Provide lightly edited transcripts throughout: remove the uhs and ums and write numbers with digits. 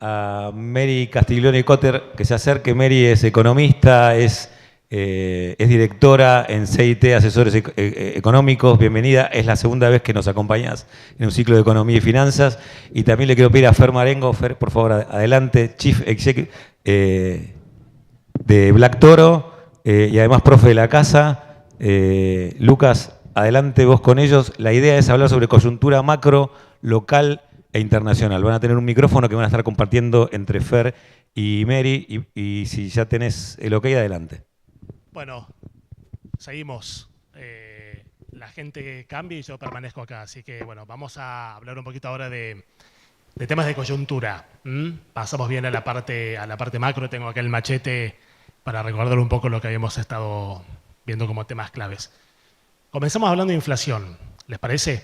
a Mary Castiglione Cotter que se acerque. Mary es economista, es directora en CIT Asesores Económicos. Bienvenida, es la segunda vez que nos acompañas en un ciclo de Economía y Finanzas. Y también le quiero pedir a Fer Marengo. Fer, por favor, adelante, Chief Executive de Black Toro y además profe de la casa. Lucas, adelante vos con ellos. La idea es hablar sobre coyuntura macro, local e internacional. Van a tener un micrófono que van a estar compartiendo entre Fer y Mary, y si ya tenés el ok, adelante. Bueno, seguimos. La gente cambia y yo permanezco acá, así que bueno, vamos a hablar un poquito ahora de temas de coyuntura. Pasamos bien a la parte macro. Tengo acá el machete para recordar un poco lo que habíamos estado viendo como temas claves. Comenzamos hablando de inflación, ¿les parece?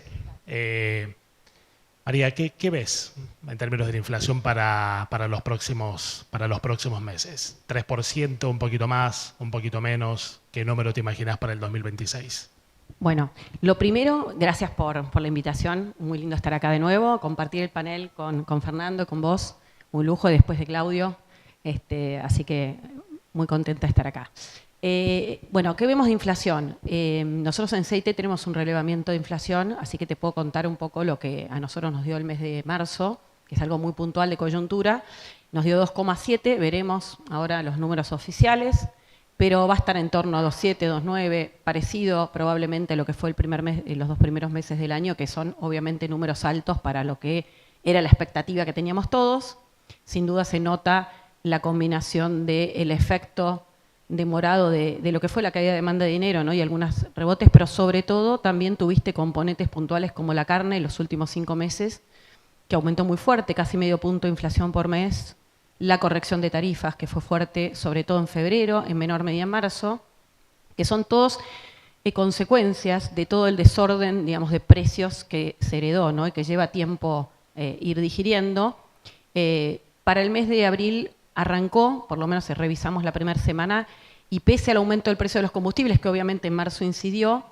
María, ¿qué ves en términos de la inflación para los próximos meses? ¿3%, un poquito más, un poquito menos? ¿Qué número te imaginas para el 2026? Bueno, lo primero, gracias por la invitación. Muy lindo estar acá de nuevo, compartir el panel con Fernando, con vos. Un lujo después de Claudio. Así que muy contenta de estar acá. Bueno, ¿qué vemos de inflación? Nosotros en CIT tenemos un relevamiento de inflación, así que te puedo contar un poco lo que a nosotros nos dio el mes de marzo, que es algo muy puntual de coyuntura. Nos dio 2,7, veremos ahora los números oficiales, pero va a estar en torno a 2,7, 2,9, parecido probablemente a lo que fue el primer mes, los 2 primeros meses del año, que son obviamente números altos para lo que era la expectativa que teníamos todos. Sin duda se nota la combinación del efecto demorado de lo que fue la caída de demanda de dinero, ¿no? Y algunos rebotes, pero sobre todo también tuviste componentes puntuales como la carne en los últimos 5 meses, que aumentó muy fuerte, casi medio punto de inflación por mes, la corrección de tarifas, que fue fuerte sobre todo en febrero, en menor medida en marzo, que son todos consecuencias de todo el desorden, digamos, de precios que se heredó, ¿no? Y que lleva tiempo ir digiriendo. Para el mes de abril arrancó, por lo menos si revisamos la primera semana, y pese al aumento del precio de los combustibles, que obviamente en marzo incidió,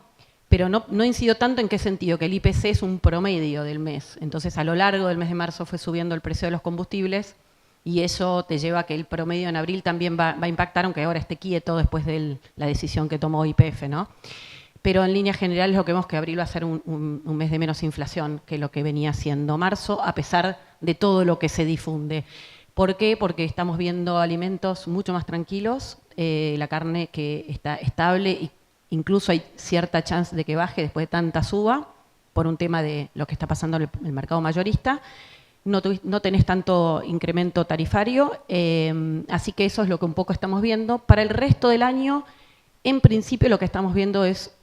pero no incidió tanto. ¿En qué sentido? Que el IPC es un promedio del mes. Entonces, a lo largo del mes de marzo fue subiendo el precio de los combustibles y eso te lleva a que el promedio en abril también va a impactar, aunque ahora esté quieto después de la decisión que tomó YPF, ¿no? Pero en líneas generales lo que vemos que abril va a ser un mes de menos inflación que lo que venía siendo marzo, a pesar de todo lo que se difunde. ¿Por qué? Porque estamos viendo alimentos mucho más tranquilos, la carne que está estable e incluso hay cierta chance de que baje después de tanta suba por un tema de lo que está pasando en el mercado mayorista. No tenés tanto incremento tarifario, así que eso es lo que un poco estamos viendo. Para el resto del año, en principio lo que estamos viendo es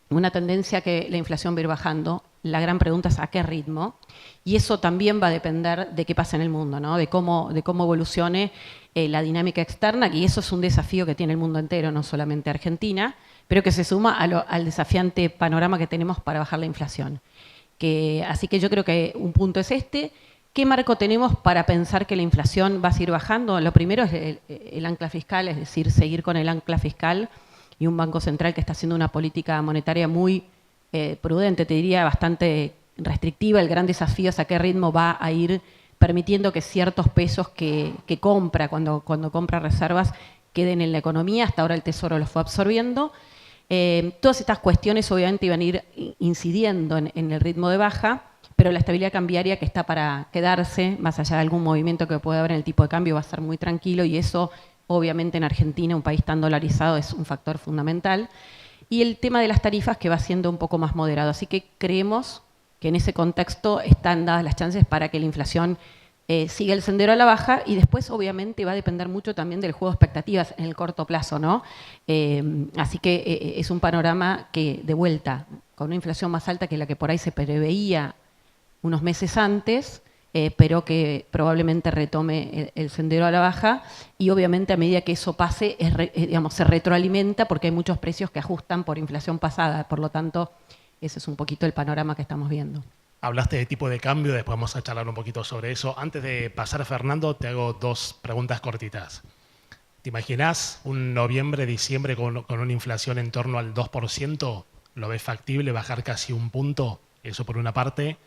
una tendencia que la inflación va a ir bajando. La gran pregunta es a qué ritmo, y eso también va a depender de qué pasa en el mundo, ¿no? de cómo evolucione la dinámica externa, y eso es un desafío que tiene el mundo entero, no solamente Argentina, pero que se suma al desafiante panorama que tenemos para bajar la inflación. Así que yo creo que un punto es este. ¿Qué marco tenemos para pensar que la inflación va a seguir bajando? Lo primero es el ancla fiscal, es decir, seguir con el ancla fiscal y un Banco Central que está haciendo una política monetaria muy prudente, te diría bastante restrictiva. El gran desafío es a qué ritmo va a ir permitiendo que ciertos pesos que compra cuando compra reservas queden en la economía. Hasta ahora el Tesoro los fue absorbiendo. Todas estas cuestiones obviamente iban a ir incidiendo en el ritmo de baja, pero la estabilidad cambiaria que está para quedarse, más allá de algún movimiento que pueda haber en el tipo de cambio, va a ser muy tranquilo, y eso obviamente en Argentina, un país tan dolarizado, es un factor fundamental. Y el tema de las tarifas, que va siendo un poco más moderado. Así que creemos que en ese contexto están dadas las chances para que la inflación siga el sendero a la baja, y después obviamente va a depender mucho también del juego de expectativas en el corto plazo, ¿no? Así que es un panorama que, de vuelta, con una inflación más alta que la que por ahí se preveía unos meses antes, pero que probablemente retome el sendero a la baja, y obviamente a medida que eso pase, se retroalimenta porque hay muchos precios que ajustan por inflación pasada. Por lo tanto, ese es un poquito el panorama que estamos viendo. Hablaste de tipo de cambio, después vamos a charlar un poquito sobre eso. Antes de pasar a Fernando, te hago 2 preguntas cortitas. ¿Te imaginás un noviembre, diciembre con una inflación en torno al 2%? ¿Lo ves factible bajar casi 1 punto? Eso por una parte.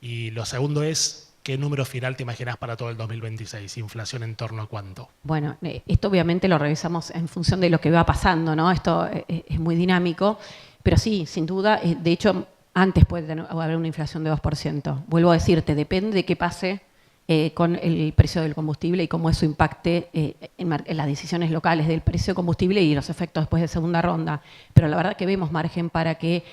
Y lo segundo es, ¿qué número final te imaginas para todo el 2026? ¿Inflación en torno a cuánto? Bueno, esto obviamente lo revisamos en función de lo que va pasando, ¿no? Esto es muy dinámico, pero sí, sin duda, de hecho, antes puede haber una inflación de 2%. Vuelvo a decirte, depende de qué pase con el precio del combustible y cómo eso impacte en las decisiones locales del precio del combustible y los efectos después de segunda ronda. Pero la verdad que vemos margen para que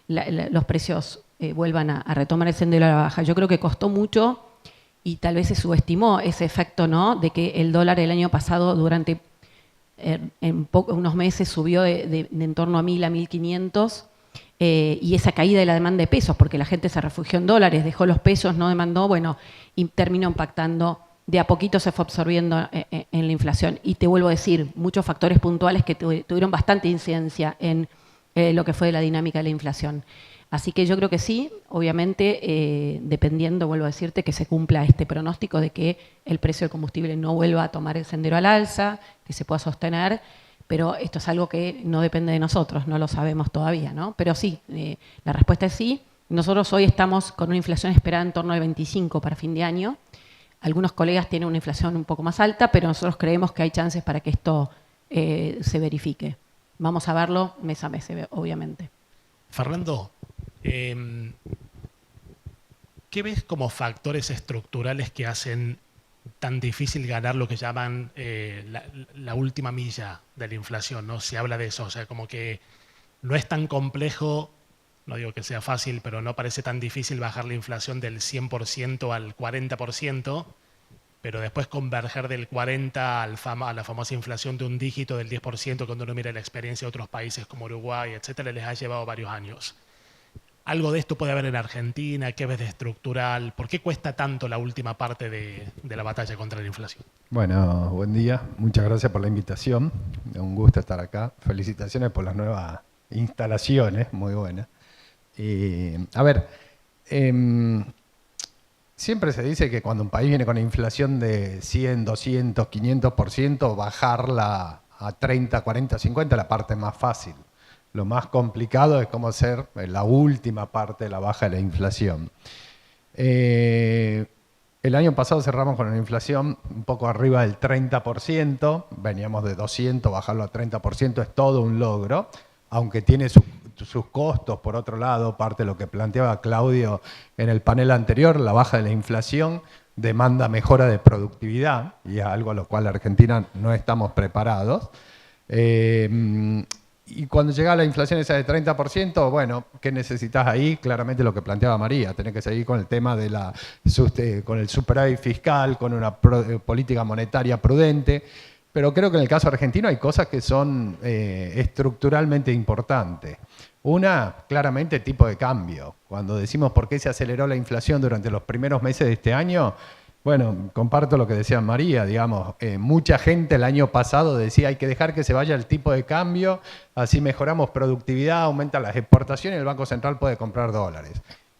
los precios vuelvan a retomar el sendero a la baja. Yo creo que costó mucho y tal vez se subestimó ese efecto, ¿no? De que el dólar el año pasado durante unos meses subió de en torno a 1.000 a 1.500 y esa caída de la demanda de pesos, porque la gente se refugió en dólares, dejó los pesos, no demandó, bueno, y terminó impactando, de a poquito se fue absorbiendo en la inflación. Y te vuelvo a decir, muchos factores puntuales que tuvieron bastante incidencia en lo que fue la dinámica de la inflación. Así que yo creo que sí, obviamente, dependiendo, vuelvo a decirte, que se cumpla este pronóstico de que el precio del combustible no vuelva a tomar el sendero al alza, que se pueda sostener, pero esto es algo que no depende de nosotros, no lo sabemos todavía, ¿no? Pero sí, la respuesta es sí. Nosotros hoy estamos con una inflación esperada en torno al 25 para fin de año. Algunos colegas tienen una inflación un poco más alta, pero nosotros creemos que hay chances para que esto se verifique. Vamos a verlo mes a mes, obviamente. Fernando, ¿qué ves como factores estructurales que hacen tan difícil ganar lo que llaman la última milla de la inflación, ¿no? Se habla de eso, o sea, como que no es tan complejo, no digo que sea fácil, pero no parece tan difícil bajar la inflación del 100% al 40%, pero después converger del 40% a la famosa inflación de un dígito del 10%, cuando uno mira la experiencia de otros países como Uruguay, etcétera, les ha llevado varios años. ¿Algo de esto puede haber en Argentina? ¿Qué ves de estructural? ¿Por qué cuesta tanto la última parte de la batalla contra la inflación? Bueno, buen día. Muchas gracias por la invitación. Un gusto estar acá. Felicitaciones por las nuevas instalaciones, muy buenas. A ver, siempre se dice que cuando un país viene con inflación de 100, 200, 500%, bajarla a 30, 40, 50 es la parte más fácil. Lo más complicado es cómo hacer la última parte de la baja de la inflación. El año pasado cerramos con una inflación un poco arriba del 30%, veníamos de 200, bajarlo a 30% es todo un logro, aunque tiene sus costos, por otro lado, parte de lo que planteaba Claudio en el panel anterior, la baja de la inflación demanda mejora de productividad, y es algo a lo cual Argentina no estamos preparados. Y cuando llega la inflación esa de 30%, bueno, ¿qué necesitas ahí? Claramente lo que planteaba María, tenés que seguir con el tema de con el superávit fiscal, con una política monetaria prudente, pero creo que en el caso argentino hay cosas que son estructuralmente importantes. Una, claramente, tipo de cambio. Cuando decimos por qué se aceleró la inflación durante los primeros meses de este año, bueno, comparto lo que decía María, digamos, mucha gente el año pasado decía hay que dejar que se vaya el tipo de cambio, así mejoramos productividad, aumentan las exportaciones y el Banco Central puede comprar dólares.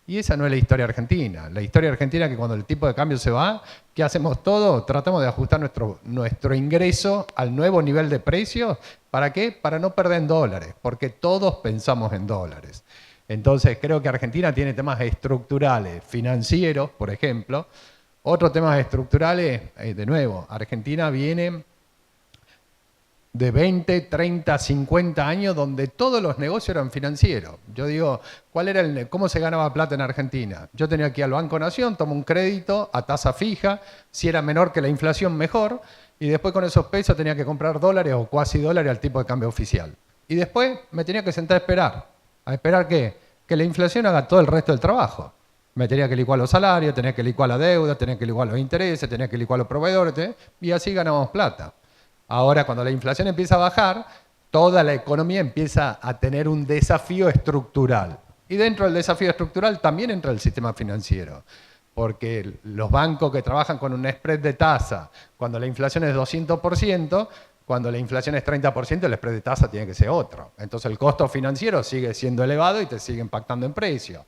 Y esa no es la historia argentina. La historia argentina es que cuando el tipo de cambio se va, ¿qué hacemos todo? Tratamos de ajustar nuestro ingreso al nuevo nivel de precios. ¿Para qué? Para no perder en dólares, porque todos pensamos en dólares. Entonces creo que Argentina tiene temas estructurales, financieros, por ejemplo. Otros temas estructurales, de nuevo, Argentina viene de 20, 30, 50 años donde todos los negocios eran financieros. Yo digo, ¿cómo se ganaba plata en Argentina? Yo tenía que ir al Banco Nación, tomo un crédito a tasa fija, si era menor que la inflación mejor, y después con esos pesos tenía que comprar dólares o cuasi dólares al tipo de cambio oficial. Y después me tenía que sentar a esperar. ¿A esperar qué? Que la inflación haga todo el resto del trabajo. Me tenía que licuar los salarios, tenía que licuar la deuda, tenía que licuar los intereses, tenía que licuar los proveedores, y así ganábamos plata. Ahora, cuando la inflación empieza a bajar, toda la economía empieza a tener un desafío estructural. Y dentro del desafío estructural también entra el sistema financiero. Porque los bancos que trabajan con un spread de tasa, cuando la inflación es 200%, cuando la inflación es 30%, el spread de tasa tiene que ser otro. Entonces el costo financiero sigue siendo elevado y te sigue impactando en precios.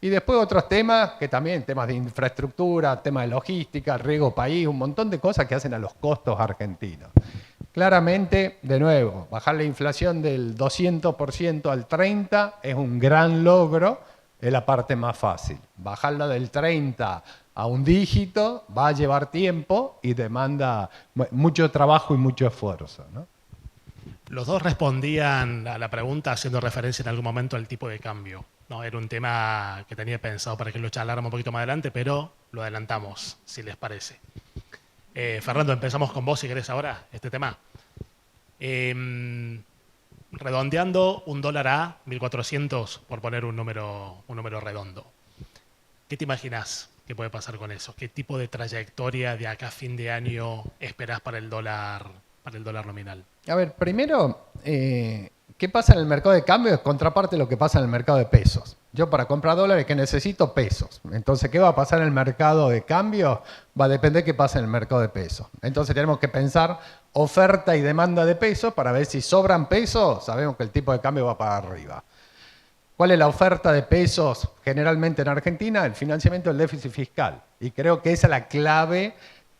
Y después otros temas, que también temas de infraestructura, temas de logística, riego país, un montón de cosas que hacen a los costos argentinos. Claramente, de nuevo, bajar la inflación del 200% al 30% es un gran logro, es la parte más fácil. Bajarla del 30 a un dígito va a llevar tiempo y demanda mucho trabajo y mucho esfuerzo, ¿no? Los dos respondían a la pregunta haciendo referencia en algún momento al tipo de cambio, ¿no? Era un tema que tenía pensado para que lo charláramos un poquito más adelante, pero lo adelantamos, si les parece. Fernando, empezamos con vos si querés ahora este tema. Redondeando un dólar a 1.400, por poner un número redondo. ¿Qué te imaginas que puede pasar con eso? ¿Qué tipo de trayectoria de acá a fin de año esperás para el dólar nominal? A ver, primero, ¿qué pasa en el mercado de cambio? Es contraparte lo que pasa en el mercado de pesos. Yo para comprar dólares, ¿qué necesito? Pesos. Entonces, ¿qué va a pasar en el mercado de cambio? Va a depender de qué pasa en el mercado de pesos. Entonces, tenemos que pensar oferta y demanda de pesos para ver si sobran pesos, sabemos que el tipo de cambio va para arriba. ¿Cuál es la oferta de pesos generalmente en Argentina? El financiamiento del déficit fiscal. Y creo que esa es la clave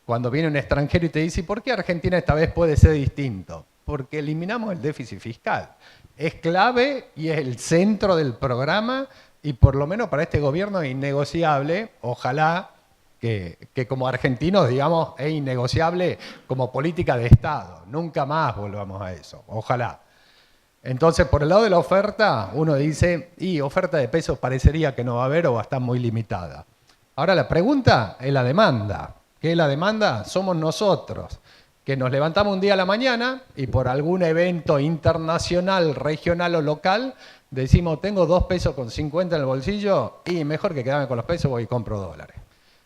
cuando viene un extranjero y te dice, ¿por qué Argentina esta vez puede ser distinto? Porque eliminamos el déficit fiscal. Es clave y es el centro del programa y por lo menos para este gobierno es innegociable. Ojalá que como argentinos, digamos, es innegociable como política de Estado. Nunca más volvamos a eso. Ojalá. Entonces, por el lado de la oferta, uno dice, y oferta de pesos parecería que no va a haber o va a estar muy limitada. Ahora la pregunta es la demanda. ¿Qué es la demanda? Somos nosotros, que nos levantamos un día a la mañana y por algún evento internacional, regional o local, decimos, tengo 2 pesos con 50 en el bolsillo y mejor que quedarme con los pesos voy y compro dólares.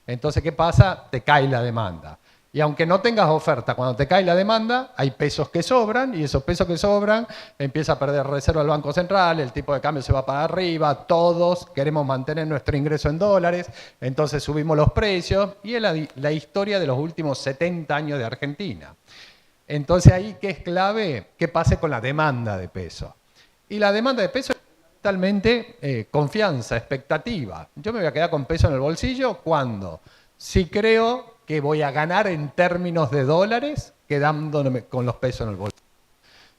Entonces, ¿qué pasa? Te cae la demanda. Y aunque no tengas oferta, cuando te cae la demanda, hay pesos que sobran y esos pesos que sobran empieza a perder reserva el Banco Central, el tipo de cambio se va para arriba, todos queremos mantener nuestro ingreso en dólares, entonces subimos los precios y es la historia de los últimos 70 años de Argentina. Entonces ahí, ¿qué es clave? ¿Qué pase con la demanda de pesos? Y la demanda de pesos es fundamentalmente confianza, expectativa. Yo me voy a quedar con peso en el bolsillo cuando, si creo que voy a ganar en términos de dólares quedándome con los pesos en el bolsillo.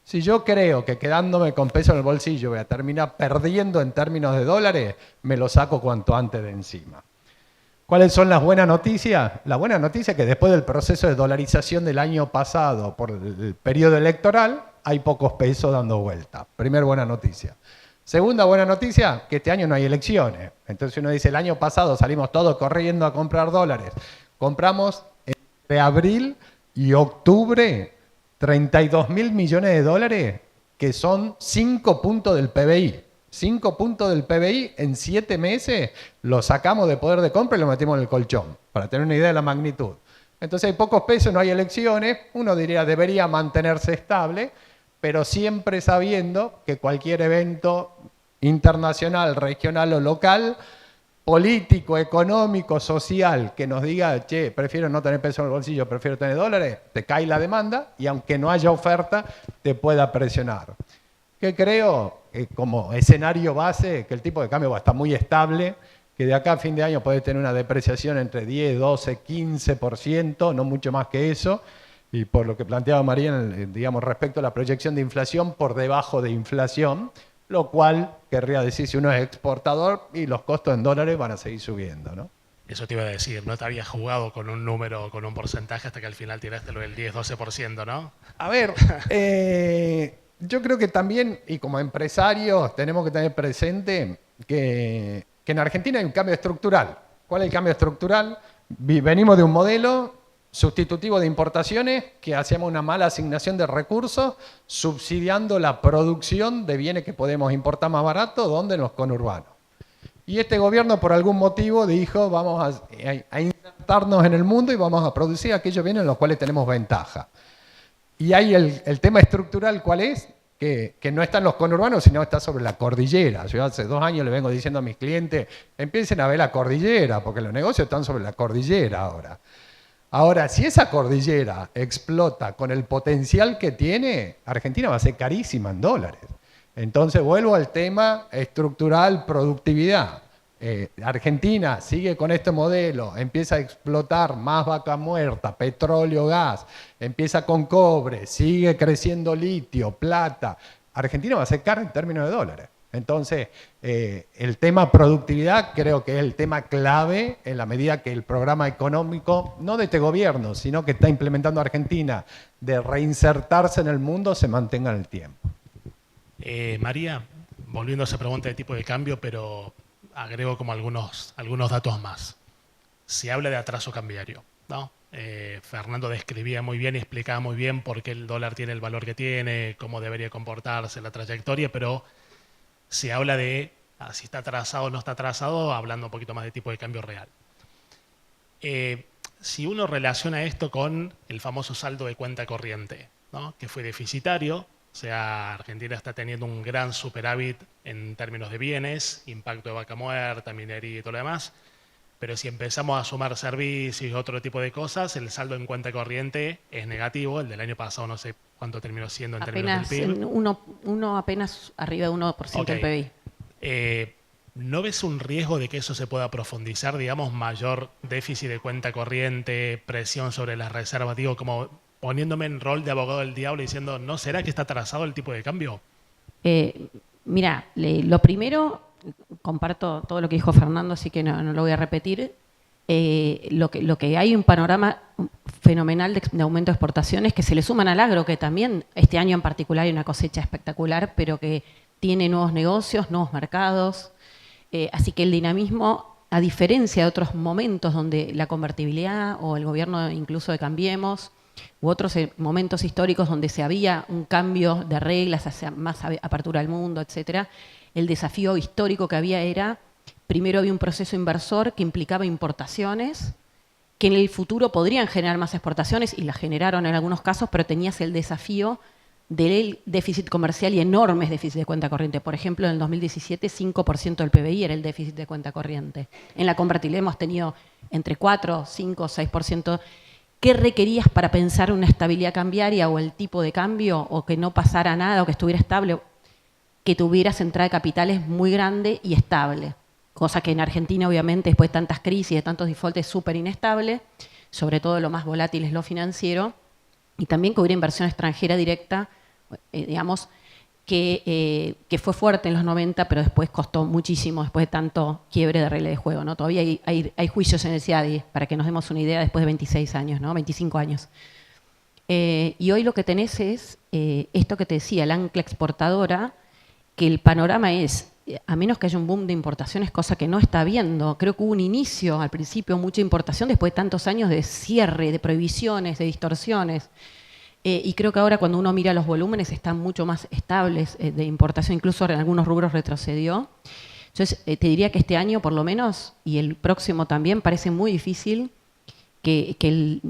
Si yo creo que quedándome con pesos en el bolsillo voy a terminar perdiendo en términos de dólares, me lo saco cuanto antes de encima. ¿Cuáles son las buenas noticias? La buena noticia es que después del proceso de dolarización del año pasado por el periodo electoral, hay pocos pesos dando vuelta. Primera buena noticia. Segunda buena noticia, que este año no hay elecciones. Entonces uno dice, el año pasado salimos todos corriendo a comprar dólares. Compramos entre abril y octubre 32.000 millones de dólares, que son 5 puntos del PBI. 5 puntos del PBI en 7 meses lo sacamos de poder de compra y lo metimos en el colchón, para tener una idea de la magnitud. Entonces hay pocos pesos, no hay elecciones, uno diría debería mantenerse estable, pero siempre sabiendo que cualquier evento internacional, regional o local, político, económico, social, que nos diga, che, prefiero no tener peso en el bolsillo, prefiero tener dólares, te cae la demanda y aunque no haya oferta, te pueda presionar. ¿Qué creo? Como escenario base, que el tipo de cambio va a estar muy estable, que de acá a fin de año puede tener una depreciación entre 10, 12, 15%, no mucho más que eso, y por lo que planteaba María, digamos, respecto a la proyección de inflación, por debajo de inflación, lo cual querría decir si uno es exportador y los costos en dólares van a seguir subiendo, ¿no? Eso te iba a decir, no te habías jugado con un número, con un porcentaje hasta que al final tiraste lo del 10-12%, ¿no? A ver, yo creo que también, y como empresarios, tenemos que tener presente que en Argentina hay un cambio estructural. ¿Cuál es el cambio estructural? Venimos de un modelo sustitutivo de importaciones que hacíamos una mala asignación de recursos, subsidiando la producción de bienes que podemos importar más barato, ¿dónde? En los conurbanos. Y este gobierno por algún motivo dijo vamos a insertarnos en el mundo y vamos a producir aquellos bienes en los cuales tenemos ventaja. Y ahí el tema estructural, ¿cuál es? Que no está en los conurbanos, sino está sobre la cordillera. Yo hace 2 años le vengo diciendo a mis clientes, empiecen a ver la cordillera, porque los negocios están sobre la cordillera ahora. Ahora, si esa cordillera explota con el potencial que tiene, Argentina va a ser carísima en dólares. Entonces vuelvo al tema estructural, productividad. Argentina sigue con este modelo, empieza a explotar más vaca muerta, petróleo, gas, empieza con cobre, sigue creciendo litio, plata. Argentina va a ser cara en términos de dólares. Entonces, el tema productividad creo que es el tema clave en la medida que el programa económico, no de este gobierno, sino que está implementando Argentina, de reinsertarse en el mundo, se mantenga en el tiempo. María, volviendo a esa pregunta de tipo de cambio, pero agrego como algunos datos más. Se habla de atraso cambiario, ¿no? Fernando describía muy bien y explicaba muy bien por qué el dólar tiene el valor que tiene, cómo debería comportarse, la trayectoria, pero se habla de si está atrasado o no está atrasado, hablando un poquito más de tipo de cambio real. Si uno relaciona esto con el famoso saldo de cuenta corriente, ¿no? Que fue deficitario, o sea, Argentina está teniendo un gran superávit en términos de bienes, impacto de vaca muerta, minería y todo lo demás, pero si empezamos a sumar servicios y otro tipo de cosas, el saldo en cuenta corriente es negativo. El del año pasado no sé cuánto terminó siendo en términos del PIB. Uno apenas arriba de 1% del PBI. ¿No ves un riesgo de que eso se pueda profundizar, digamos, mayor déficit de cuenta corriente, presión sobre las reservas? Digo, como poniéndome en rol de abogado del diablo y diciendo, ¿no será que está atrasado el tipo de cambio? Mira, lo primero, comparto todo lo que dijo Fernando, así que no lo voy a repetir. Lo que hay un panorama fenomenal de aumento de exportaciones que se le suman al agro, que también este año en particular hay una cosecha espectacular, pero que tiene nuevos negocios, nuevos mercados. Así que el dinamismo, a diferencia de otros momentos donde la convertibilidad o el gobierno incluso de Cambiemos, u otros momentos históricos donde se había un cambio de reglas hacia más apertura al mundo, etcétera, el desafío histórico que había era, primero había un proceso inversor que implicaba importaciones, que en el futuro podrían generar más exportaciones, y las generaron en algunos casos, pero tenías el desafío del déficit comercial y enormes déficits de cuenta corriente. Por ejemplo, en el 2017, 5% del PBI era el déficit de cuenta corriente. En la convertibilidad hemos tenido entre 4, 5, 6%. ¿Qué requerías para pensar una estabilidad cambiaria o el tipo de cambio, o que no pasara nada o que estuviera estable? Que tuvieras entrada de capitales muy grande y estable. Cosa que en Argentina, obviamente, después de tantas crisis, de tantos defaults, es súper inestable. Sobre todo lo más volátil es lo financiero. Y también que hubiera inversión extranjera directa, digamos, que fue fuerte en los 90, pero después costó muchísimo, después de tanto quiebre de regla de juego, ¿no? Todavía hay juicios en el CIADI, para que nos demos una idea, después de 26 años, ¿no? 25 años. Y hoy lo que tenés es esto que te decía, el ancla exportadora, que el panorama es, a menos que haya un boom de importaciones, cosa que no está habiendo. Creo que hubo un inicio, al principio, mucha importación, después de tantos años de cierre, de prohibiciones, de distorsiones. Y creo que ahora cuando uno mira los volúmenes están mucho más estables de importación, incluso en algunos rubros retrocedió. Entonces, te diría que este año por lo menos, y el próximo también, parece muy difícil que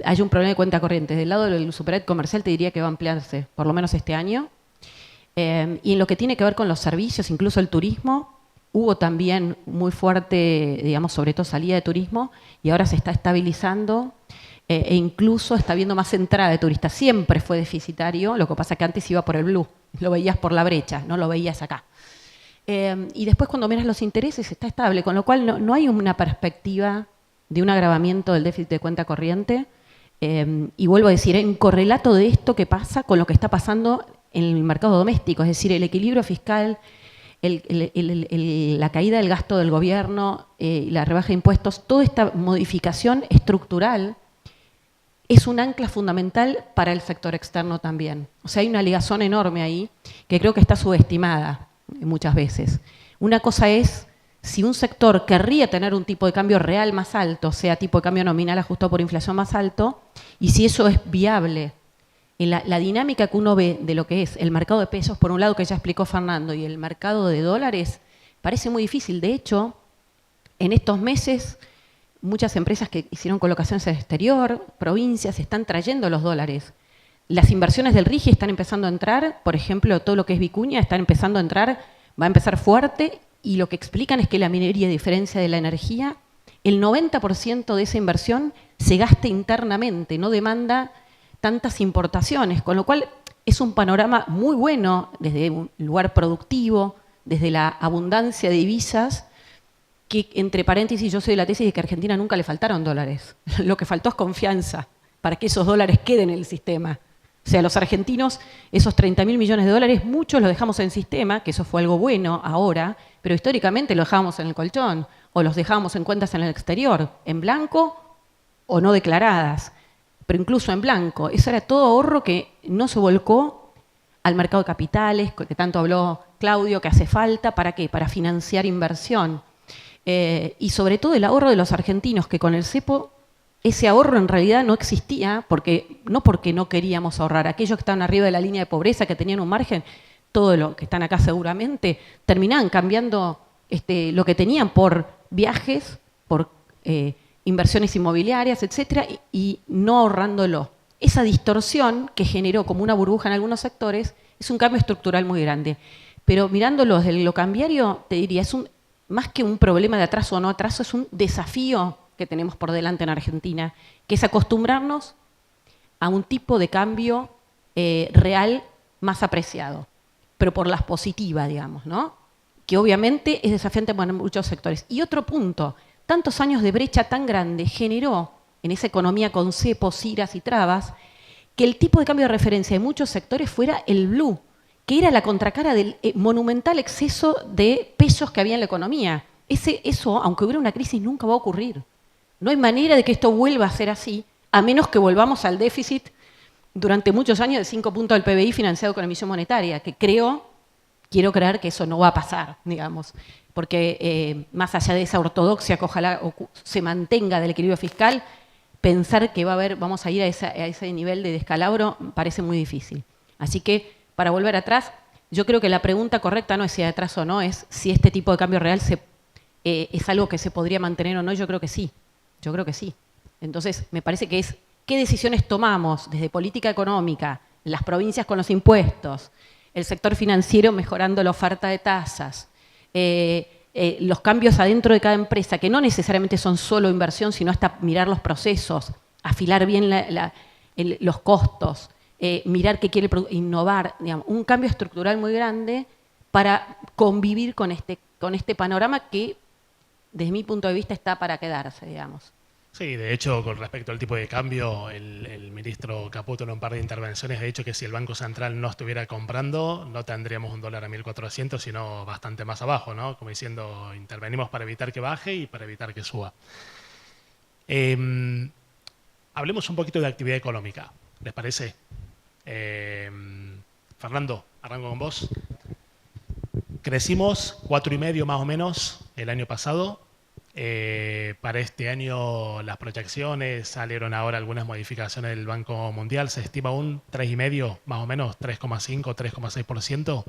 haya un problema de cuenta corriente. Del lado del superávit comercial te diría que va a ampliarse, por lo menos este año. Y en lo que tiene que ver con los servicios, incluso el turismo, hubo también muy fuerte, digamos, sobre todo salida de turismo, y ahora se está estabilizando. E incluso está habiendo más entrada de turistas. Siempre fue deficitario, lo que pasa es que antes iba por el blue, lo veías por la brecha, no lo veías acá. Y después cuando miras los intereses está estable, con lo cual no hay una perspectiva de un agravamiento del déficit de cuenta corriente. Y vuelvo a decir, en correlato de esto que pasa con lo que está pasando en el mercado doméstico, es decir, el equilibrio fiscal, la caída del gasto del gobierno, la rebaja de impuestos, toda esta modificación estructural es un ancla fundamental para el sector externo también. O sea, hay una ligazón enorme ahí que creo que está subestimada muchas veces. Una cosa es si un sector querría tener un tipo de cambio real más alto, sea tipo de cambio nominal ajustado por inflación más alto, y si eso es viable. En la dinámica que uno ve de lo que es el mercado de pesos, por un lado que ya explicó Fernando, y el mercado de dólares, parece muy difícil. De hecho, en estos meses, muchas empresas que hicieron colocaciones en el exterior, provincias, están trayendo los dólares. Las inversiones del RIGI están empezando a entrar, por ejemplo, todo lo que es Vicuña está empezando a entrar, va a empezar fuerte, y lo que explican es que la minería, a diferencia de la energía, el 90% de esa inversión se gasta internamente, no demanda tantas importaciones, con lo cual es un panorama muy bueno desde un lugar productivo, desde la abundancia de divisas, que entre paréntesis yo soy de la tesis de que a Argentina nunca le faltaron dólares. Lo que faltó es confianza para que esos dólares queden en el sistema. O O sea, los argentinos, esos 30.000 millones de dólares, muchos los dejamos en sistema, que eso fue algo bueno ahora, pero históricamente los dejábamos en el colchón o los dejábamos en cuentas en el exterior, en blanco o no declaradas, pero incluso en blanco. Eso era todo ahorro que no se volcó al mercado de capitales, que tanto habló Claudio, que hace falta, ¿para qué? Para financiar inversión. Y sobre todo el ahorro de los argentinos, que con el cepo ese ahorro en realidad no existía, no porque no queríamos ahorrar. Aquellos que estaban arriba de la línea de pobreza, que tenían un margen, todo lo que están acá seguramente, terminaban cambiando lo que tenían por viajes, por inversiones inmobiliarias, etcétera, y no ahorrándolo. Esa distorsión que generó como una burbuja en algunos sectores es un cambio estructural muy grande. Pero mirándolo desde lo cambiario, te diría, más que un problema de atraso o no atraso, es un desafío que tenemos por delante en Argentina, que es acostumbrarnos a un tipo de cambio real más apreciado, pero por las positivas, digamos, ¿no? Que obviamente es desafiante para muchos sectores. Y otro punto, tantos años de brecha tan grande generó en esa economía con cepos, iras y trabas, que el tipo de cambio de referencia de muchos sectores fuera el blue, que era la contracara del monumental exceso de pesos que había en la economía. Eso, aunque hubiera una crisis, nunca va a ocurrir. No hay manera de que esto vuelva a ser así, a menos que volvamos al déficit durante muchos años de 5 puntos del PBI financiado con emisión monetaria, que quiero creer que eso no va a pasar, digamos, porque más allá de esa ortodoxia que ojalá se mantenga del equilibrio fiscal, pensar que vamos a ir a ese nivel de descalabro parece muy difícil. Así que, para volver atrás, yo creo que la pregunta correcta no es si hay atraso o no, es si este tipo de cambio real es algo que se podría mantener o no. Yo creo que sí. Yo creo que sí. Entonces, me parece que es qué decisiones tomamos desde política económica, las provincias con los impuestos, el sector financiero mejorando la oferta de tasas, los cambios adentro de cada empresa, que no necesariamente son solo inversión, sino hasta mirar los procesos, afilar bien los costos, mirar qué quiere innovar, digamos, un cambio estructural muy grande para convivir con este panorama que, desde mi punto de vista, está para quedarse, digamos. Sí, de hecho, con respecto al tipo de cambio, el ministro Caputo en un par de intervenciones ha dicho que si el Banco Central no estuviera comprando, no tendríamos un dólar a 1.400, sino bastante más abajo, ¿no? Como diciendo, intervenimos para evitar que baje y para evitar que suba. Hablemos un poquito de actividad económica, ¿les parece? Fernando, arranco con vos. Crecimos 4,5 más o menos el año pasado. Para este año las proyecciones, salieron ahora algunas modificaciones del Banco Mundial, se estima un 3,5 más o menos, 3,5, 3,6%.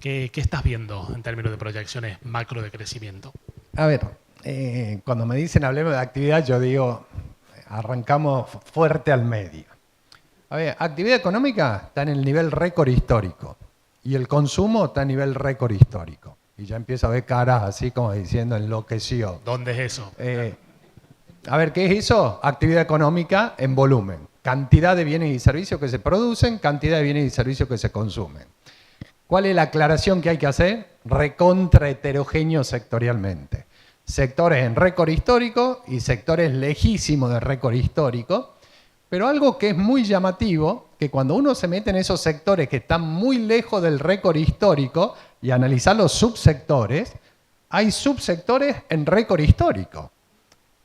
¿Qué estás viendo en términos de proyecciones macro de crecimiento? A ver, cuando me dicen hablemos de actividad, yo digo, arrancamos fuerte al medio. A ver, actividad económica está en el nivel récord histórico y el consumo está a nivel récord histórico. Y ya empiezo a ver caras así como diciendo enloqueció. ¿Dónde es eso? A ver, ¿qué es eso? Actividad económica en volumen. Cantidad de bienes y servicios que se producen, cantidad de bienes y servicios que se consumen. ¿Cuál es la aclaración que hay que hacer? Recontra heterogéneo sectorialmente. Sectores en récord histórico y sectores lejísimos de récord histórico. Pero algo que es muy llamativo, que cuando uno se mete en esos sectores que están muy lejos del récord histórico y analizar los subsectores, hay subsectores en récord histórico.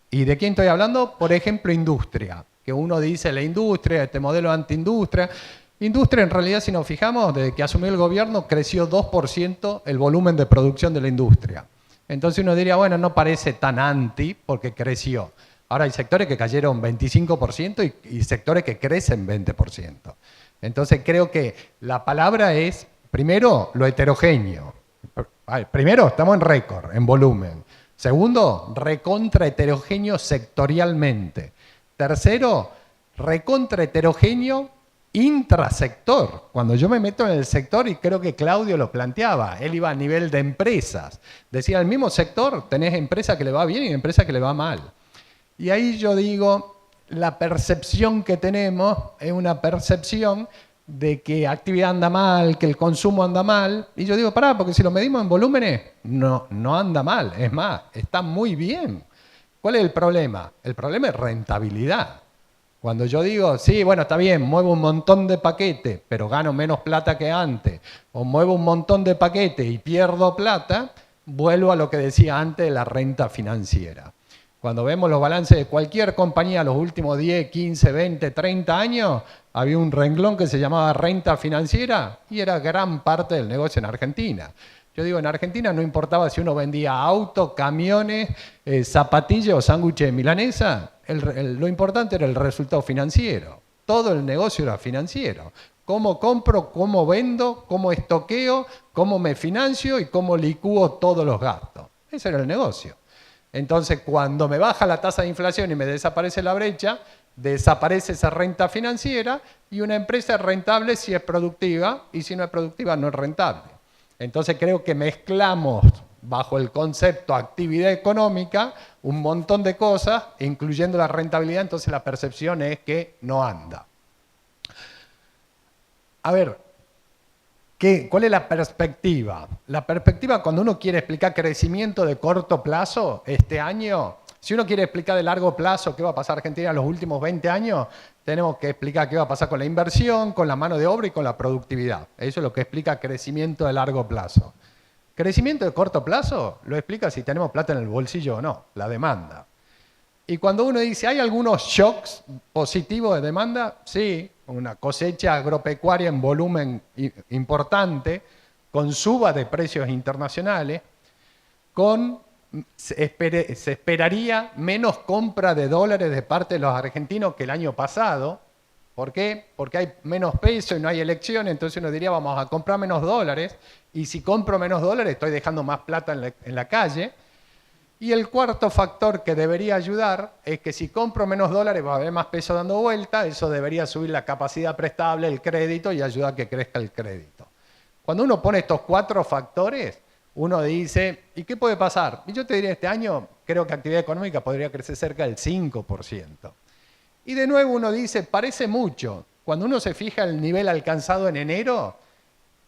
¿Y de quién estoy hablando? Por ejemplo, industria. Que uno dice la industria, este modelo antiindustria. Industria, en realidad, si nos fijamos, desde que asumió el gobierno, creció 2% el volumen de producción de la industria. Entonces uno diría, bueno, no parece tan anti porque creció. Ahora hay sectores que cayeron 25% y sectores que crecen 20%. Entonces creo que la palabra es, primero, lo heterogéneo. Primero, estamos en récord, en volumen. Segundo, recontra heterogéneo sectorialmente. Tercero, recontra heterogéneo intrasector. Cuando yo me meto en el sector, y creo que Claudio lo planteaba, él iba a nivel de empresas. Decía, el mismo sector tenés empresa que le va bien y empresa que le va mal. Y ahí yo digo, la percepción que tenemos es una percepción de que actividad anda mal, que el consumo anda mal. Y yo digo, pará, porque si lo medimos en volúmenes, no anda mal. Es más, está muy bien. ¿Cuál es el problema? El problema es rentabilidad. Cuando yo digo, sí, bueno, está bien, muevo un montón de paquetes, pero gano menos plata que antes, o muevo un montón de paquetes y pierdo plata, vuelvo a lo que decía antes de la renta financiera. Cuando vemos los balances de cualquier compañía los últimos 10, 15, 20, 30 años, había un renglón que se llamaba renta financiera y era gran parte del negocio en Argentina. Yo digo, en Argentina no importaba si uno vendía autos, camiones, zapatillas o sándwiches de milanesa, lo importante era el resultado financiero. Todo el negocio era financiero. Cómo compro, cómo vendo, cómo estoqueo, cómo me financio y cómo licúo todos los gastos. Ese era el negocio. Entonces, cuando me baja la tasa de inflación y me desaparece la brecha, desaparece esa renta financiera y una empresa es rentable si es productiva y si no es productiva no es rentable. Entonces creo que mezclamos bajo el concepto actividad económica un montón de cosas, incluyendo la rentabilidad, entonces la percepción es que no anda. A ver, ¿cuál es la perspectiva? La perspectiva cuando uno quiere explicar crecimiento de corto plazo este año, si uno quiere explicar de largo plazo qué va a pasar en Argentina en los últimos 20 años, tenemos que explicar qué va a pasar con la inversión, con la mano de obra y con la productividad. Eso es lo que explica crecimiento de largo plazo. Crecimiento de corto plazo lo explica si tenemos plata en el bolsillo o no, la demanda. Y cuando uno dice, ¿hay algunos shocks positivos de demanda? Sí, una cosecha agropecuaria en volumen importante, con suba de precios internacionales, se esperaría menos compra de dólares de parte de los argentinos que el año pasado. ¿Por qué? Porque hay menos peso y no hay elecciones, entonces uno diría vamos a comprar menos dólares, y si compro menos dólares estoy dejando más plata en la calle. Y el cuarto factor que debería ayudar es que si compro menos dólares va a haber más peso dando vuelta, eso debería subir la capacidad prestable, el crédito y ayudar a que crezca el crédito. Cuando uno pone estos 4 factores, uno dice, ¿y qué puede pasar? Y yo te diría, este año creo que actividad económica podría crecer cerca del 5%. Y de nuevo uno dice, parece mucho. Cuando uno se fija el nivel alcanzado en enero,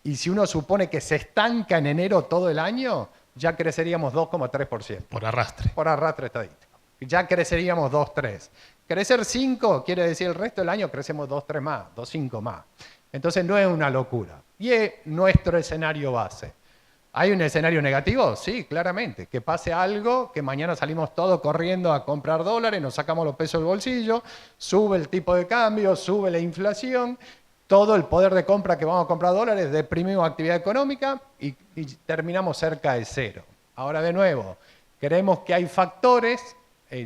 y si uno supone que se estanca en enero todo el año, ya creceríamos 2,3%. Por arrastre. Por arrastre estadístico. Ya creceríamos 2,3%. Crecer 5 quiere decir el resto del año crecemos 2,3 más, 2,5 más. Entonces no es una locura. Y es nuestro escenario base. ¿Hay un escenario negativo? Sí, claramente. Que pase algo, que mañana salimos todos corriendo a comprar dólares, nos sacamos los pesos del bolsillo, sube el tipo de cambio, sube la inflación, todo el poder de compra que vamos a comprar dólares, deprimimos actividad económica y terminamos cerca de cero. Ahora de nuevo, creemos que hay factores,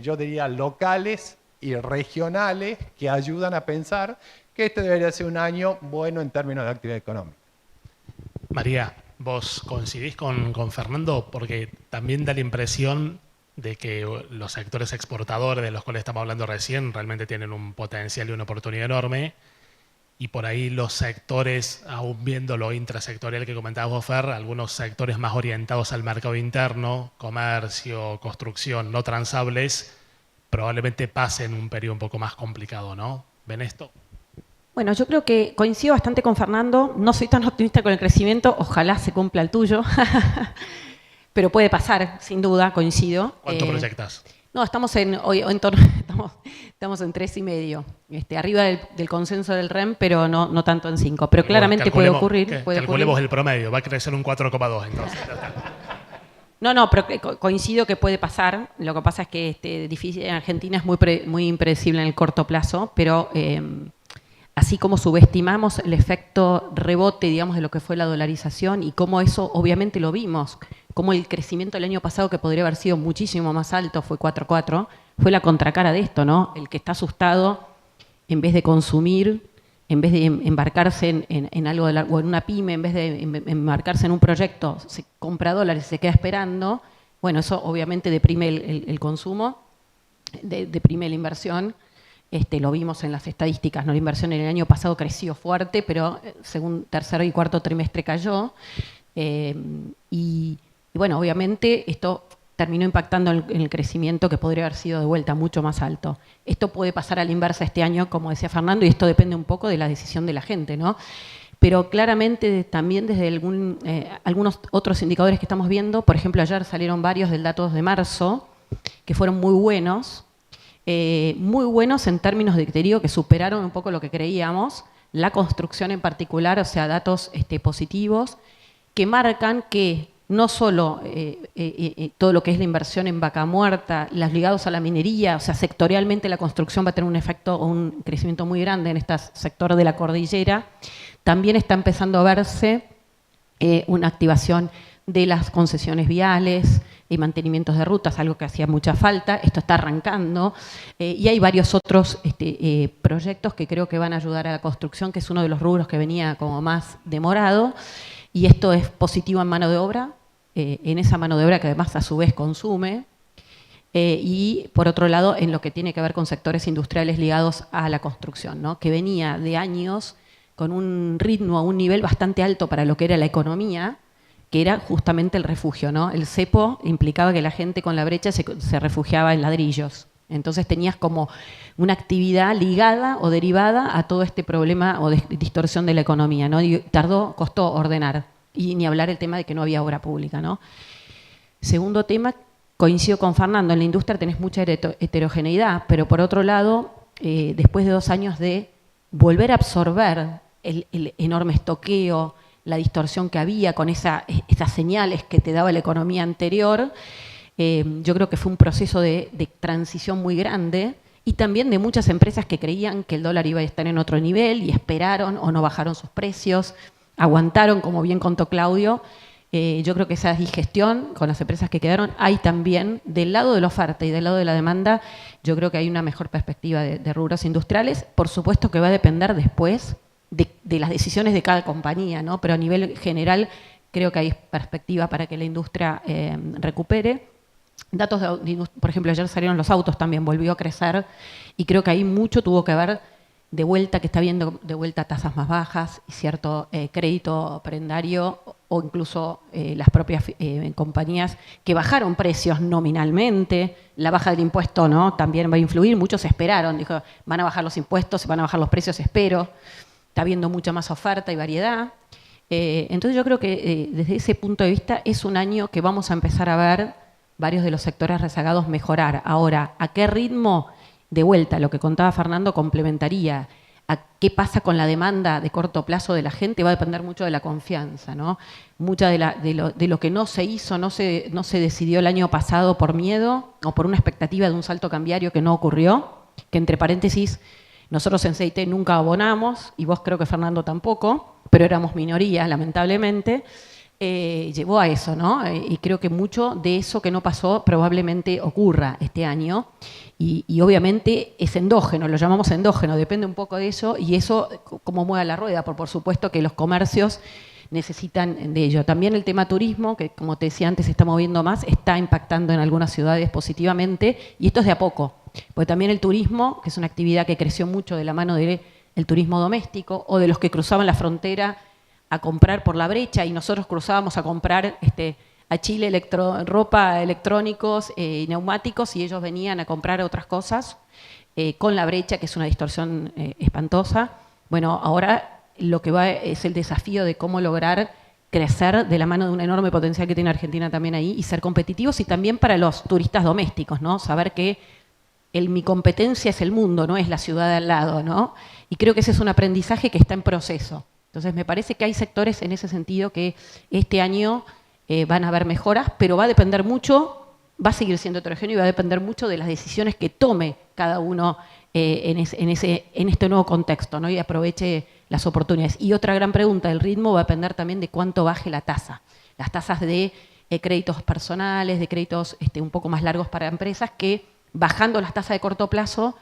yo diría locales y regionales, que ayudan a pensar que este debería ser un año bueno en términos de actividad económica. María, ¿vos coincidís con Fernando? Porque también da la impresión de que los sectores exportadores de los cuales estamos hablando recién realmente tienen un potencial y una oportunidad enorme. Y por ahí los sectores, aún viendo lo intrasectorial que comentabas vos, Fer, algunos sectores más orientados al mercado interno, comercio, construcción, no transables, probablemente pasen un periodo un poco más complicado, ¿no? ¿Ven esto? Bueno, yo creo que coincido bastante con Fernando. No soy tan optimista con el crecimiento. Ojalá se cumpla el tuyo. Pero puede pasar, sin duda, coincido. ¿Cuánto proyectas? No, estamos en 3,5. Arriba del consenso del REM, pero no tanto en 5. Pero claramente puede ocurrir. Calculemos el promedio. Va a crecer un 4,2 entonces. No, pero coincido que puede pasar. Lo que pasa es que difícil, en Argentina es muy impredecible en el corto plazo, pero así como subestimamos el efecto rebote, digamos, de lo que fue la dolarización y cómo eso obviamente lo vimos, como el crecimiento del año pasado, que podría haber sido muchísimo más alto, fue 4,4, fue la contracara de esto, ¿no? El que está asustado, en vez de consumir, en vez de embarcarse en algo o en una pyme, en vez de embarcarse en un proyecto, se compra dólares y se queda esperando. Bueno, eso obviamente deprime el consumo, deprime la inversión. Lo vimos en las estadísticas, ¿no? La inversión en el año pasado creció fuerte, pero según tercer y cuarto trimestre cayó. Y bueno, obviamente esto terminó impactando en el crecimiento, que podría haber sido de vuelta mucho más alto. Esto puede pasar a la inversa este año, como decía Fernando, y esto depende un poco de la decisión de la gente, ¿no? Pero claramente también desde algunos otros indicadores que estamos viendo, por ejemplo, ayer salieron varios del datos de marzo, que fueron muy buenos. muy buenos en términos de, te digo, que superaron un poco lo que creíamos, la construcción en particular, o sea, datos positivos, que marcan que no solo todo lo que es la inversión en vaca muerta, las ligados a la minería, o sea, sectorialmente la construcción va a tener un efecto o un crecimiento muy grande en este sector de la cordillera, también está empezando a verse una activación de las concesiones viales y mantenimientos de rutas, algo que hacía mucha falta. Esto está arrancando y hay varios otros proyectos que creo que van a ayudar a la construcción, que es uno de los rubros que venía como más demorado, y esto es positivo en mano de obra, en esa mano de obra que además a su vez consume, y por otro lado en lo que tiene que ver con sectores industriales ligados a la construcción, ¿no? Que venía de años con un ritmo, a un nivel bastante alto para lo que era la economía, que era justamente el refugio, ¿no? El cepo implicaba que la gente con la brecha se refugiaba en ladrillos. Entonces tenías como una actividad ligada o derivada a todo este problema o de distorsión de la economía, ¿no? Y costó ordenar. Y ni hablar el tema de que no había obra pública, ¿no? Segundo tema, coincido con Fernando, en la industria tenés mucha heterogeneidad, pero por otro lado, después de 2 años de volver a absorber el enorme estoqueo, la distorsión que había con esas señales que te daba la economía anterior, yo creo que fue un proceso de transición muy grande y también de muchas empresas que creían que el dólar iba a estar en otro nivel y esperaron o no bajaron sus precios, aguantaron, como bien contó Claudio. Yo creo que esa digestión con las empresas que quedaron, hay también del lado de la oferta y del lado de la demanda, yo creo que hay una mejor perspectiva de rubros industriales. Por supuesto que va a depender después de las decisiones de cada compañía, ¿no? Pero a nivel general creo que hay perspectiva para que la industria recupere. Datos por ejemplo, ayer salieron los autos, también volvió a crecer y creo que ahí mucho tuvo que ver de vuelta, que está habiendo de vuelta tasas más bajas y cierto crédito prendario o incluso las propias compañías que bajaron precios nominalmente. La baja del impuesto, ¿no? También va a influir, muchos esperaron, dijo, van a bajar los impuestos, van a bajar los precios, espero. Está habiendo mucha más oferta y variedad. Entonces yo creo que desde ese punto de vista es un año que vamos a empezar a ver varios de los sectores rezagados mejorar. Ahora, ¿a qué ritmo? De vuelta, lo que contaba Fernando complementaría. ¿A qué pasa con la demanda de corto plazo de la gente? Va a depender mucho de la confianza, ¿no? Mucha de lo que no se hizo, no se decidió el año pasado por miedo o por una expectativa de un salto cambiario que no ocurrió, que entre paréntesis, nosotros en CIT nunca abonamos, y vos creo que Fernando tampoco, pero éramos minoría, lamentablemente, llevó a eso, ¿no? Y creo que mucho de eso que no pasó probablemente ocurra este año, y obviamente es endógeno, lo llamamos endógeno, depende un poco de eso, y eso como mueve la rueda, por supuesto que los comercios necesitan de ello. También el tema turismo, que como te decía antes se está moviendo más, está impactando en algunas ciudades positivamente, y esto es de a poco. Porque también el turismo, que es una actividad que creció mucho de la mano del turismo doméstico o de los que cruzaban la frontera a comprar por la brecha y nosotros cruzábamos a comprar a Chile ropa, electrónicos, neumáticos y ellos venían a comprar otras cosas con la brecha, que es una distorsión espantosa. Bueno, ahora lo que va es el desafío de cómo lograr crecer de la mano de un enorme potencial que tiene Argentina también ahí y ser competitivos y también para los turistas domésticos, ¿no? Saber que mi competencia es el mundo, no es la ciudad de al lado, ¿no? Y creo que ese es un aprendizaje que está en proceso. Entonces me parece que hay sectores en ese sentido que este año van a haber mejoras, pero va a depender mucho, va a seguir siendo heterogéneo y va a depender mucho de las decisiones que tome cada uno en este nuevo contexto, ¿no? Y aproveche las oportunidades. Y otra gran pregunta, el ritmo va a depender también de cuánto baje la tasa. Las tasas de créditos personales, de créditos un poco más largos para empresas que bajando las tasas de corto plazo,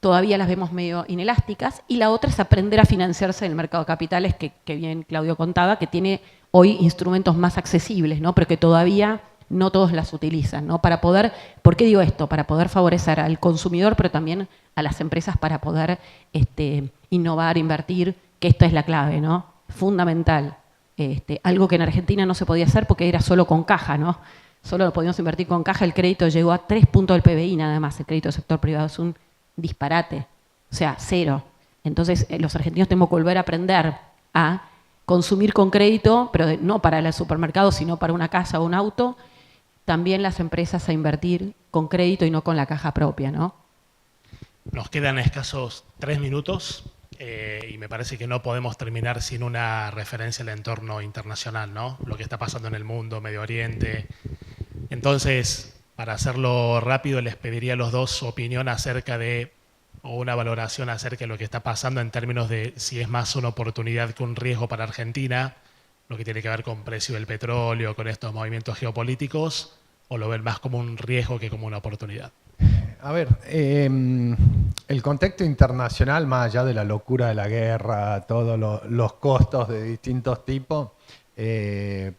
todavía las vemos medio inelásticas, y la otra es aprender a financiarse en el mercado de capitales, que bien Claudio contaba, que tiene hoy instrumentos más accesibles, ¿no? Pero que todavía no todos las utilizan, ¿no? Para poder, ¿por qué digo esto? Para poder favorecer al consumidor, pero también a las empresas para poder innovar, invertir, que esta es la clave, ¿no? Fundamental. Algo que en Argentina no se podía hacer porque era solo con caja, ¿no? Solo lo podíamos invertir con caja, el crédito llegó a 3 puntos del PBI nada más, el crédito del sector privado es un disparate, o sea, 0. Entonces los argentinos tenemos que volver a aprender a consumir con crédito, pero no para el supermercado, sino para una casa o un auto, también las empresas a invertir con crédito y no con la caja propia, ¿no? Nos quedan escasos 3 minutos y me parece que no podemos terminar sin una referencia al entorno internacional, ¿no? Lo que está pasando en el mundo, Medio Oriente. Entonces, para hacerlo rápido, les pediría a los dos su opinión acerca de, o una valoración acerca de lo que está pasando en términos de si es más una oportunidad que un riesgo para Argentina, lo que tiene que ver con precio del petróleo, con estos movimientos geopolíticos, o lo ven más como un riesgo que como una oportunidad. A ver, el contexto internacional, más allá de la locura de la guerra, todos los costos de distintos tipos, es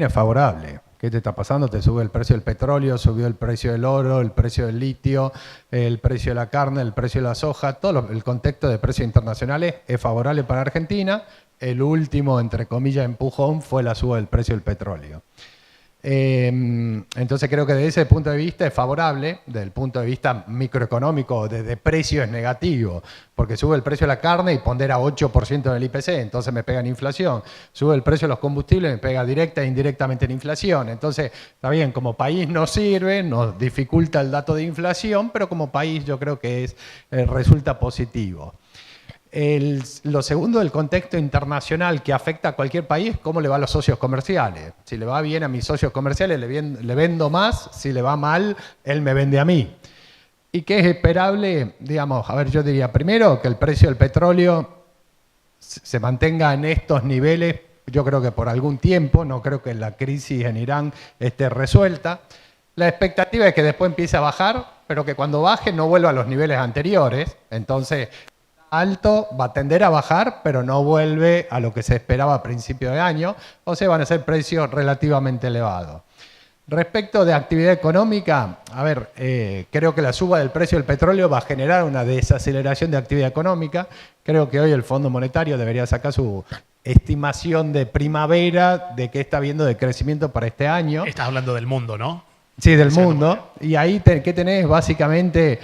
favorable. ¿Qué te está pasando? Te sube el precio del petróleo, subió el precio del oro, el precio del litio, el precio de la carne, el precio de la soja. El contexto de precios internacionales es favorable para Argentina. El último, entre comillas, empujón fue la suba del precio del petróleo. Entonces creo que desde ese punto de vista es favorable, desde el punto de vista microeconómico, de precio es negativo, porque sube el precio de la carne y pondera 8% en el IPC, entonces me pega en inflación. Sube el precio de los combustibles, me pega directa e indirectamente en inflación. Entonces, está bien, como país nos sirve, nos dificulta el dato de inflación, pero como país yo creo que resulta positivo. Lo segundo del contexto internacional que afecta a cualquier país, cómo le va a los socios comerciales. Si le va bien a mis socios comerciales, le vendo más. Si le va mal, él me vende a mí. ¿Y qué es esperable? Digamos, a ver, yo diría primero que el precio del petróleo se mantenga en estos niveles, yo creo que por algún tiempo, no creo que la crisis en Irán esté resuelta. La expectativa es que después empiece a bajar, pero que cuando baje no vuelva a los niveles anteriores. Entonces, alto, va a tender a bajar, pero no vuelve a lo que se esperaba a principio de año, o sea, van a ser precios relativamente elevados. Respecto de actividad económica, a ver, creo que la suba del precio del petróleo va a generar una desaceleración de actividad económica. Creo que hoy el Fondo Monetario debería sacar su estimación de primavera de qué está viendo de crecimiento para este año. Estás hablando del mundo, ¿no? Sí, del mundo. Y ahí, ¿qué tenés? Básicamente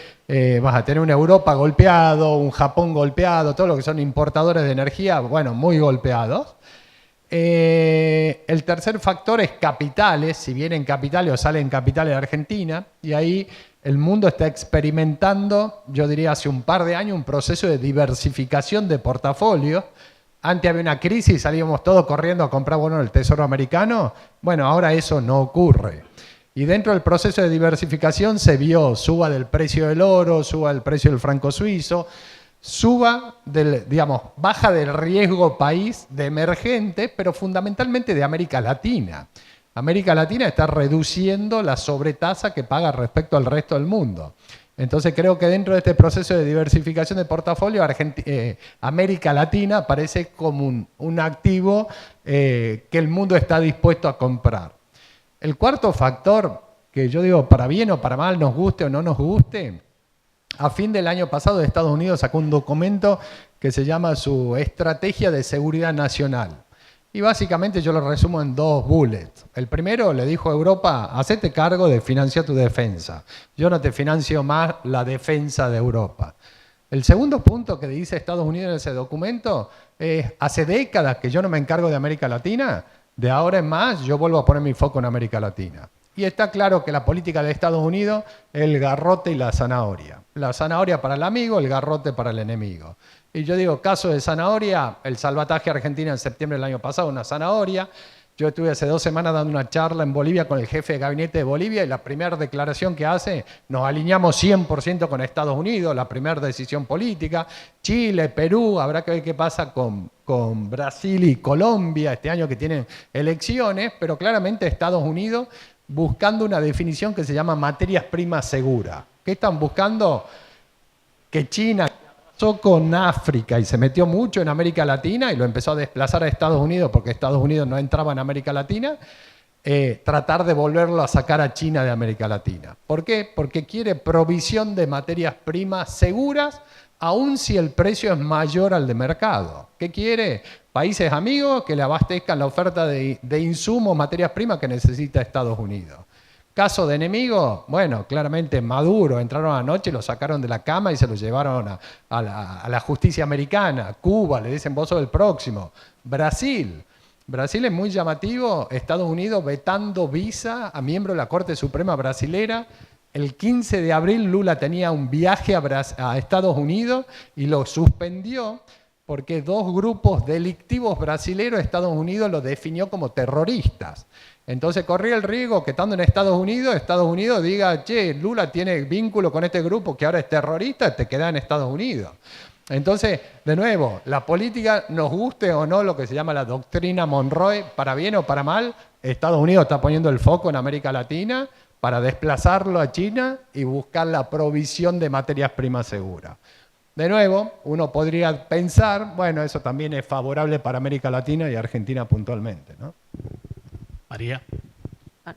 vas a tener una Europa golpeado, un Japón golpeado, todo lo que son importadores de energía, bueno, muy golpeados. El tercer factor es capitales, si vienen capitales o salen capitales de Argentina, y ahí el mundo está experimentando, yo diría hace un par de años, un proceso de diversificación de portafolios. Antes había una crisis, salíamos todos corriendo a comprar bonos del Tesoro americano. Bueno, ahora eso no ocurre. Y dentro del proceso de diversificación se vio suba del precio del oro, suba del precio del franco suizo, baja del riesgo país de emergente, pero fundamentalmente de América Latina. América Latina está reduciendo la sobretasa que paga respecto al resto del mundo. Entonces creo que dentro de este proceso de diversificación de portafolio, América Latina parece como un activo que el mundo está dispuesto a comprar. El cuarto factor, que yo digo para bien o para mal, nos guste o no nos guste, a fin del año pasado Estados Unidos sacó un documento que se llama su Estrategia de Seguridad Nacional. Y básicamente yo lo resumo en 2 bullets. El primero le dijo a Europa, hacete cargo de financiar tu defensa. Yo no te financio más la defensa de Europa. El segundo punto que dice Estados Unidos en ese documento es, hace décadas que yo no me encargo de América Latina, de ahora en más yo vuelvo a poner mi foco en América Latina. Y está claro que la política de Estados Unidos es el garrote y la zanahoria. La zanahoria para el amigo, el garrote para el enemigo. Y yo digo, caso de zanahoria, el salvataje a Argentina en septiembre del año pasado, una zanahoria. Yo estuve hace 2 semanas dando una charla en Bolivia con el jefe de gabinete de Bolivia y la primera declaración que hace, nos alineamos 100% con Estados Unidos, la primera decisión política. Chile, Perú, habrá que ver qué pasa con Brasil y Colombia este año que tienen elecciones, pero claramente Estados Unidos buscando una definición que se llama materias primas seguras. ¿Qué están buscando? Que China pasó con África y se metió mucho en América Latina y lo empezó a desplazar a Estados Unidos porque Estados Unidos no entraba en América Latina, tratar de volverlo a sacar a China de América Latina. ¿Por qué? Porque quiere provisión de materias primas seguras, aun si el precio es mayor al de mercado. ¿Qué quiere? Países amigos que le abastezcan la oferta de insumos, materias primas que necesita Estados Unidos. Caso de enemigo, bueno, claramente Maduro, entraron anoche, lo sacaron de la cama y se lo llevaron a la justicia americana. Cuba, le dicen vos sos el próximo. Brasil es muy llamativo, Estados Unidos vetando visa a miembros de la Corte Suprema brasilera El 15 de abril Lula tenía un viaje a Estados Unidos y lo suspendió porque dos grupos delictivos brasileños, Estados Unidos los definió como terroristas. Entonces corría el riesgo que estando en Estados Unidos diga, che, Lula tiene vínculo con este grupo que ahora es terrorista, te queda en Estados Unidos. Entonces, de nuevo, la política, nos guste o no lo que se llama la doctrina Monroe, para bien o para mal, Estados Unidos está poniendo el foco en América Latina para desplazarlo a China y buscar la provisión de materias primas seguras. De nuevo, uno podría pensar, bueno, eso también es favorable para América Latina y Argentina puntualmente, ¿no? María.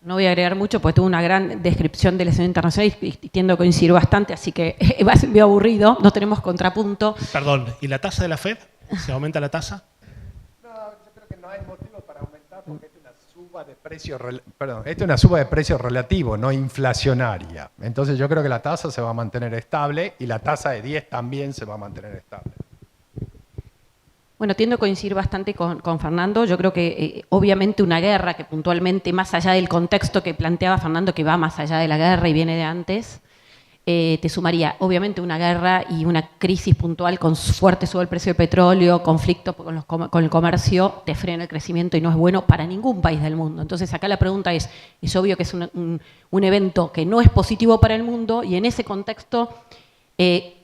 No voy a agregar mucho porque tuve una gran descripción del escenario internacional y tiendo a coincidir bastante, así que va a ser medio aburrido, no tenemos contrapunto. Perdón, ¿y la tasa de la FED? ¿Se aumenta la tasa? No, yo creo que no hay motivo para aumentar porque esta es una suba de precios, esta es una suba de precios relativo, no inflacionaria. Entonces yo creo que la tasa se va a mantener estable y la tasa de 10 también se va a mantener estable. Bueno, tiendo a coincidir bastante con Fernando. Yo creo que obviamente una guerra que puntualmente, más allá del contexto que planteaba Fernando, que va más allá de la guerra y viene de antes, te sumaría obviamente una guerra y una crisis puntual con fuerte sube el precio del petróleo, conflicto con el comercio, te frena el crecimiento y no es bueno para ningún país del mundo. Entonces acá la pregunta es obvio que es un evento que no es positivo para el mundo y en ese contexto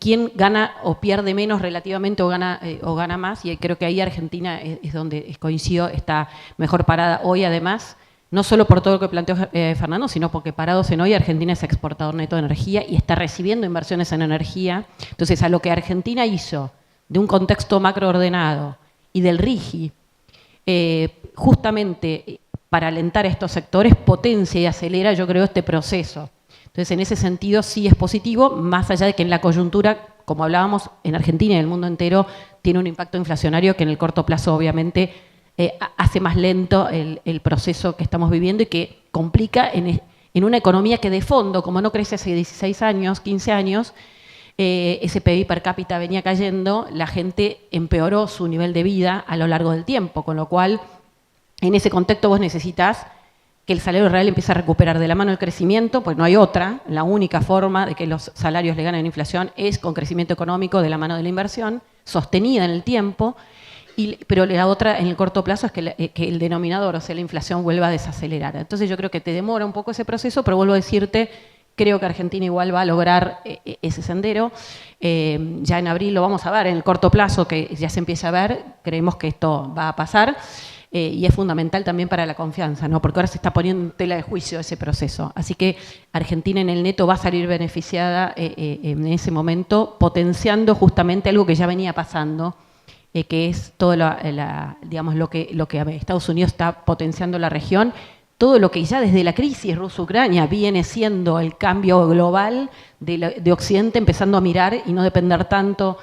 quién gana o pierde menos relativamente o gana más, y creo que ahí Argentina es donde coincido, está mejor parada hoy además, no solo por todo lo que planteó Fernando, sino porque parados en hoy Argentina es exportador neto de energía y está recibiendo inversiones en energía. Entonces a lo que Argentina hizo de un contexto macroordenado y del RIGI, justamente para alentar a estos sectores, potencia y acelera, yo creo, este proceso. Entonces, en ese sentido sí es positivo, más allá de que en la coyuntura, como hablábamos, en Argentina y en el mundo entero, tiene un impacto inflacionario que en el corto plazo, obviamente, hace más lento el proceso que estamos viviendo y que complica en una economía que de fondo, como no crece hace 16 años, 15 años, ese PIB per cápita venía cayendo, la gente empeoró su nivel de vida a lo largo del tiempo, con lo cual, en ese contexto vos necesitas que el salario real empiece a recuperar de la mano el crecimiento, pues no hay otra. La única forma de que los salarios le ganen en inflación es con crecimiento económico de la mano de la inversión, sostenida en el tiempo, pero la otra en el corto plazo es que el denominador, o sea, la inflación vuelva a desacelerar. Entonces yo creo que te demora un poco ese proceso, pero vuelvo a decirte, creo que Argentina igual va a lograr ese sendero. Ya en abril lo vamos a ver, en el corto plazo que ya se empieza a ver, creemos que esto va a pasar. Y es fundamental también para la confianza, ¿no? Porque ahora se está poniendo en tela de juicio ese proceso. Así que Argentina en el neto va a salir beneficiada en ese momento, potenciando justamente algo que ya venía pasando, que es todo digamos, lo que Estados Unidos está potenciando la región, todo lo que ya desde la crisis Rusia-Ucrania viene siendo el cambio global de Occidente, empezando a mirar y no depender tanto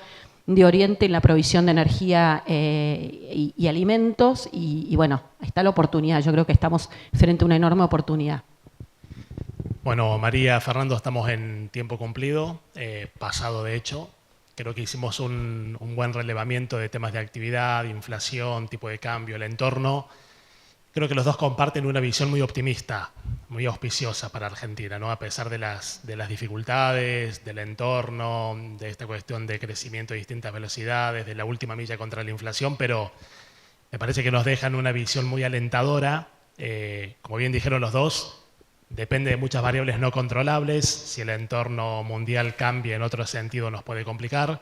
de Oriente en la provisión de energía y alimentos y bueno, ahí está la oportunidad. Yo creo que estamos frente a una enorme oportunidad. Bueno, María, Fernando, estamos en tiempo cumplido, pasado de hecho. Creo que hicimos un buen relevamiento de temas de actividad, inflación, tipo de cambio, el entorno. Creo que los dos comparten una visión muy optimista, muy auspiciosa para Argentina, ¿no? A pesar de las dificultades, del entorno, de esta cuestión de crecimiento a distintas velocidades, de la última milla contra la inflación, pero me parece que nos dejan una visión muy alentadora. Como bien dijeron los dos, depende de muchas variables no controlables. Si el entorno mundial cambia en otro sentido nos puede complicar,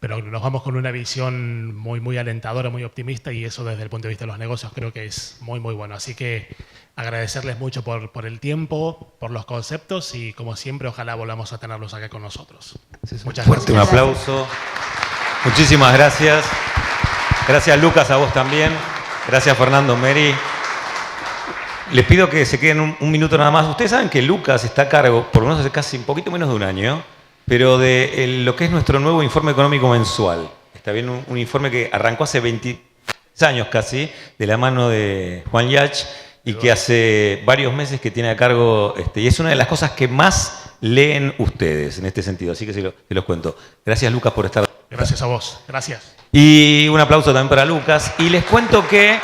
pero nos vamos con una visión muy alentadora, muy optimista, y eso desde el punto de vista de los negocios creo que es muy bueno. Así que agradecerles mucho por el tiempo, por los conceptos y como siempre ojalá volvamos a tenerlos acá con nosotros. Muchas fuerte, gracias. Un aplauso. Muchísimas gracias. Gracias Lucas, a vos también. Gracias Fernando, Mary. Les pido que se queden un minuto nada más. Ustedes saben que Lucas está a cargo, por lo menos hace casi un poquito menos de un año, pero de lo que es nuestro nuevo informe económico mensual. Está bien, un informe que arrancó hace 20 años casi, de la mano de Juan Yach, y que hace varios meses que tiene a cargo, y es una de las cosas que más leen ustedes en este sentido, así que se los cuento. Gracias Lucas por estar. Gracias a vos, gracias. Y un aplauso también para Lucas. Y les cuento que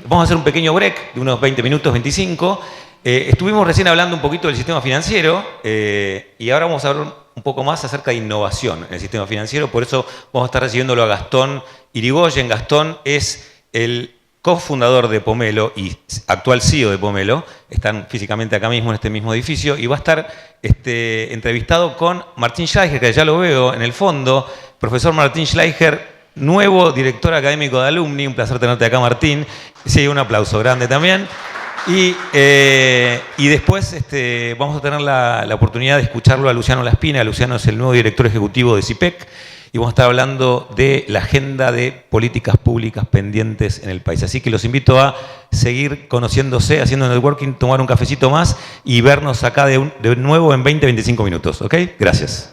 vamos a hacer un pequeño break de unos 20 minutos, 25, Estuvimos recién hablando un poquito del sistema financiero y ahora vamos a hablar un poco más acerca de innovación en el sistema financiero. Por eso vamos a estar recibiéndolo a Gastón Irigoyen. Gastón es el cofundador de Pomelo y actual CEO de Pomelo. Están físicamente acá mismo en este mismo edificio y va a estar entrevistado con Martín Schleicher, que ya lo veo en el fondo. Profesor Martín Schleicher, nuevo director académico de Alumni. Un placer tenerte acá, Martín. Sí, un aplauso grande también. Y después vamos a tener la oportunidad de escucharlo a Luciano Laspina. Luciano es el nuevo director ejecutivo de CIPEC y vamos a estar hablando de la agenda de políticas públicas pendientes en el país. Así que los invito a seguir conociéndose, haciendo networking, tomar un cafecito más y vernos acá de nuevo en 20-25 minutos. ¿Ok? Gracias.